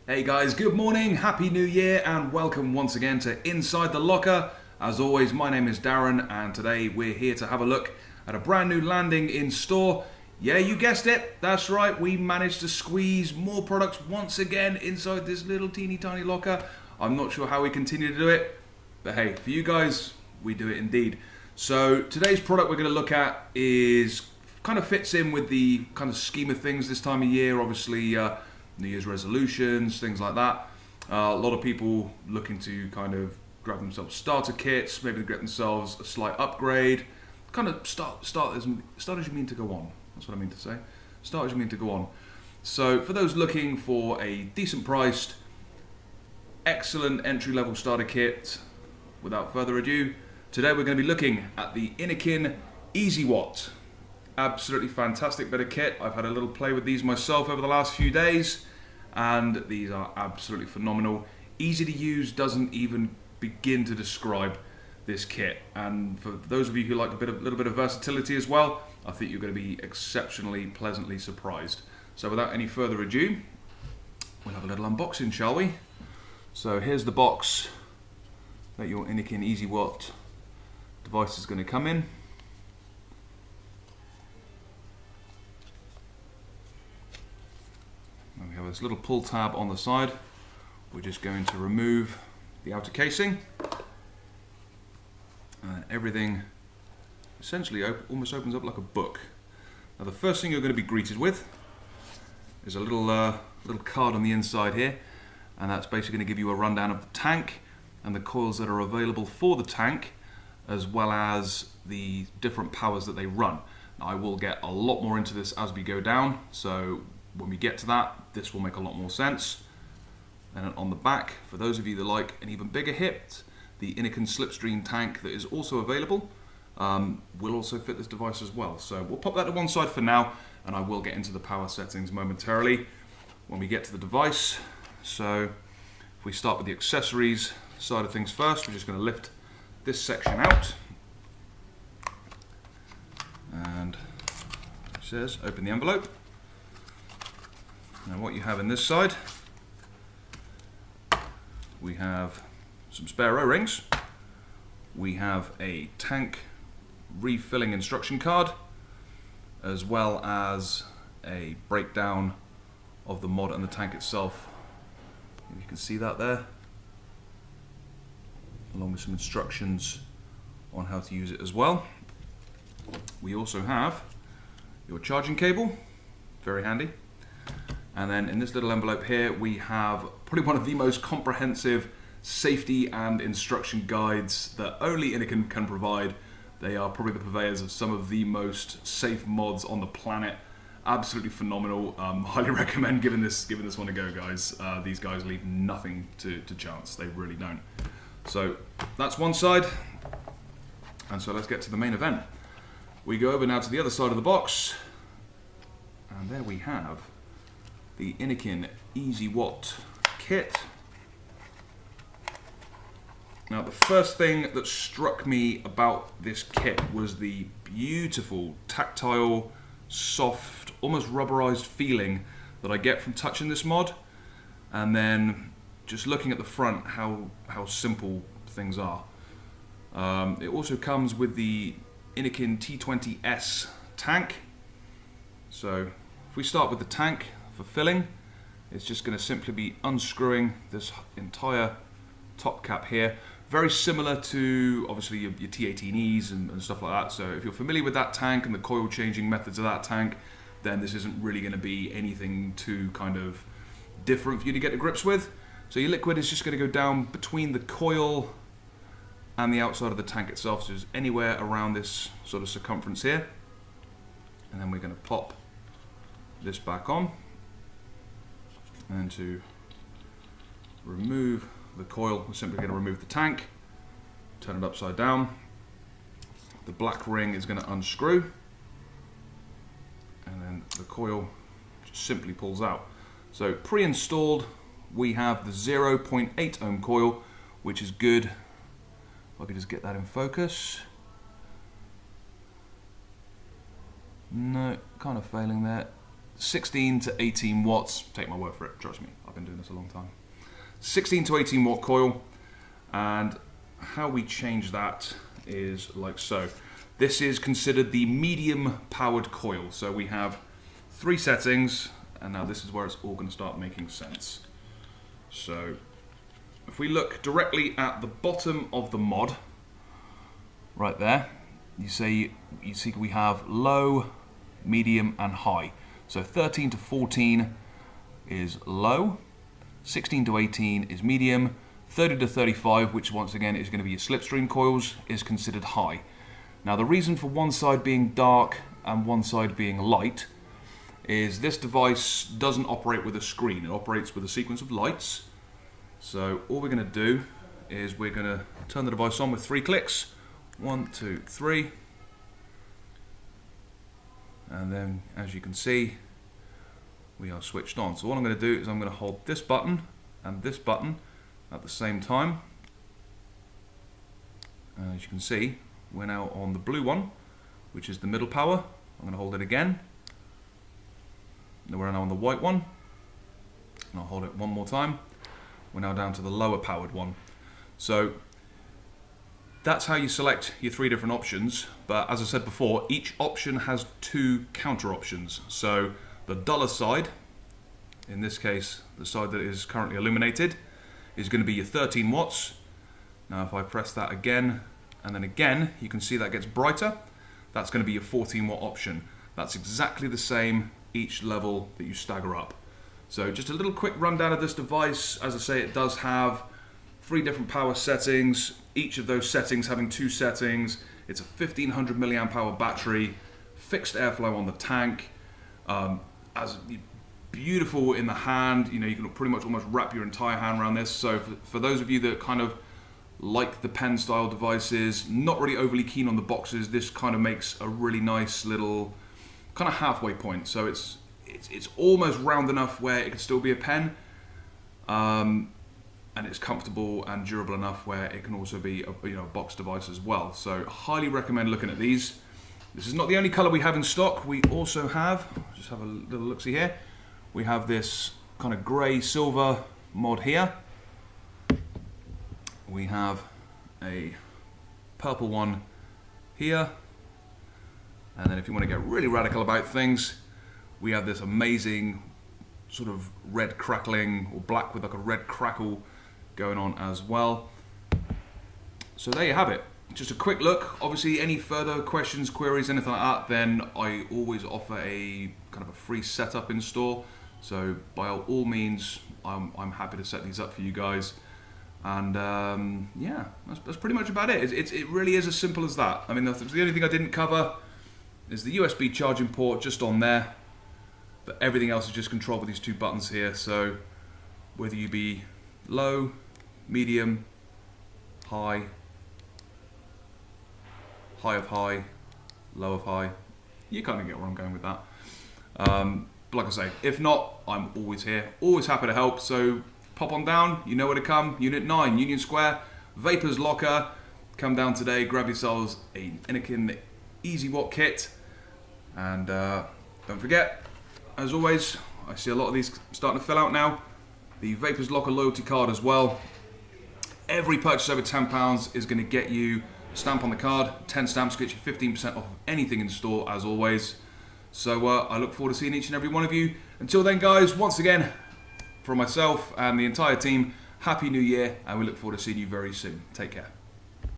Hey guys, good morning, happy new year, and welcome once again to Inside the Locker. As always, my name is Darren, and today we're here to have a look at a brand new landing in store. Yeah, you guessed it, that's right, we managed to squeeze more products once again inside this little teeny tiny locker. I'm not sure how we continue to do it, but hey, for you guys, we do it indeed. So today's product we're going to look at is kind of fits in with the kind of scheme of things this time of year, obviously. New Year's resolutions, things like that. A lot of people looking to kind of grab themselves starter kits, maybe get themselves a slight upgrade. Kind of start as you mean to go on. That's what I mean to say. Start as you mean to go on. So for those looking for a decent priced, excellent entry-level starter kit, without further ado, today we're going to be looking at the Innokin Easy Watt. Absolutely fantastic bit of kit. I've had a little play with these myself over the last few days, and these are absolutely phenomenal. Easy to use, doesn't even begin to describe this kit. And for those of you who like a little bit of versatility as well, I think you're going to be exceptionally pleasantly surprised. So without any further ado, we'll have a little unboxing, shall we? So here's the box that your Innokin Easy Watt device is going to come in. And we have this little pull tab on the side. We're just going to remove the outer casing. And everything essentially almost opens up like a book. Now the first thing you're going to be greeted with is a little card on the inside here. And that's basically going to give you a rundown of the tank and the coils that are available for the tank, as well as the different powers that they run. Now I will get a lot more into this as we go down, so when we get to that, this will make a lot more sense. And on the back, for those of you that like an even bigger hit, the Innokin Slipstream tank that is also available will also fit this device as well. So we'll pop that to one side for now, and I will get into the power settings momentarily when we get to the device. So if we start with the accessories side of things first, we're just going to lift this section out. And it says open the envelope. Now what you have in this side, we have some spare O-rings, we have a tank refilling instruction card, as well as a breakdown of the mod and the tank itself. You can see that there, along with some instructions on how to use it as well. We also have your charging cable, very handy. And then in this little envelope here, we have probably one of the most comprehensive safety and instruction guides that only Innokin can provide. They are probably the purveyors of some of the most safe mods on the planet. Absolutely phenomenal. Highly recommend giving this one a go, guys. These guys leave nothing to chance. They really don't. So that's one side. And so let's get to the main event. We go over now to the other side of the box. And there we have the Innokin Easy Watt kit. Now the first thing that struck me about this kit was the beautiful, tactile, soft, almost rubberized feeling that I get from touching this mod. And then just looking at the front, how simple things are. It also comes with the Innokin T20S tank. So if we start with the tank, for filling, it's just going to simply be unscrewing this entire top cap here. Very similar to obviously your T18Es and stuff like that. So if you're familiar with that tank and the coil changing methods of that tank, then this isn't really going to be anything too kind of different for you to get to grips with. So your liquid is just going to go down between the coil and the outside of the tank itself, so just anywhere around this sort of circumference here. And then we're going to pop this back on. And to remove the coil, we're simply going to remove the tank, turn it upside down. The black ring is going to unscrew, and then the coil just simply pulls out. So pre-installed, we have the 0.8 ohm coil, which is good. If I could just get that in focus. No, kind of failing there. 16 to 18 watts. Take my word for it, trust me, I've been doing this a long time. 16 to 18 watt coil, and how we change that is like so. This is considered the medium powered coil. So we have 3 settings, and now this is where it's all going to start making sense. So if we look directly at the bottom of the mod, right there, you see we have low, medium and high. So 13 to 14 is low, 16 to 18 is medium, 30 to 35, which once again is going to be your slipstream coils, is considered high. Now the reason for one side being dark and one side being light is this device doesn't operate with a screen, it operates with a sequence of lights. So all we're going to do is we're going to turn the device on with 3 clicks. 1, 2, 3. And then as you can see, we are switched on. So what I'm going to do is I'm going to hold this button and this button at the same time. And as you can see, we're now on the blue one, which is the middle power. I'm going to hold it again. Then we're now on the white one. And I'll hold it one more time. We're now down to the lower powered one. So that's how you select your 3 different options. But as I said before, each option has 2 counter options. So the duller side, in this case, the side that is currently illuminated, is going to be your 13 watts. Now if I press that again, and then again, you can see that gets brighter. That's going to be your 14 watt option. That's exactly the same each level that you stagger up. So just a little quick rundown of this device. As I say, it does have 3 different power settings, each of those settings having 2 settings. It's a 1500 milliamp hour battery, fixed airflow on the tank, as beautiful in the hand. You know, you can pretty much almost wrap your entire hand around this. So for those of you that kind of like the pen style devices, not really overly keen on the boxes, this kind of makes a really nice little kind of halfway point. So it's almost round enough where it could still be a pen, and it's comfortable and durable enough where it can also be a box device as well. So highly recommend looking at these. This is not the only color we have in stock. We also have, just have a little look-see here, we have this kind of gray silver mod here. We have a purple one here, and then if you want to get really radical about things, we have this amazing sort of red crackling, or black with like a red crackle going on as well. So there you have it. Just a quick look. Obviously any further questions, queries, anything like that, then I always offer a kind of a free setup in store. So by all means, I'm happy to set these up for you guys. And yeah, that's pretty much about it. It really is as simple as that. I mean, the only thing I didn't cover is the USB charging port just on there, but everything else is just controlled with these 2 buttons here. So whether you be low, medium, high, high of high, low of high, you kind of get where I'm going with that. But like I say, if not, I'm always here, always happy to help. So pop on down, you know where to come. Unit 9, Union Square, Vaperz Locker. Come down today, grab yourselves an Innokin Easy Watt kit, and don't forget, as always, I see a lot of these starting to fill out now. The Vaperz Locker loyalty card as well. Every purchase over £10 is going to get you a stamp on the card. 10 stamps get you 15% off of anything in store, as always. So I look forward to seeing each and every one of you. Until then, guys, once again, from myself and the entire team, Happy New Year, and we look forward to seeing you very soon. Take care.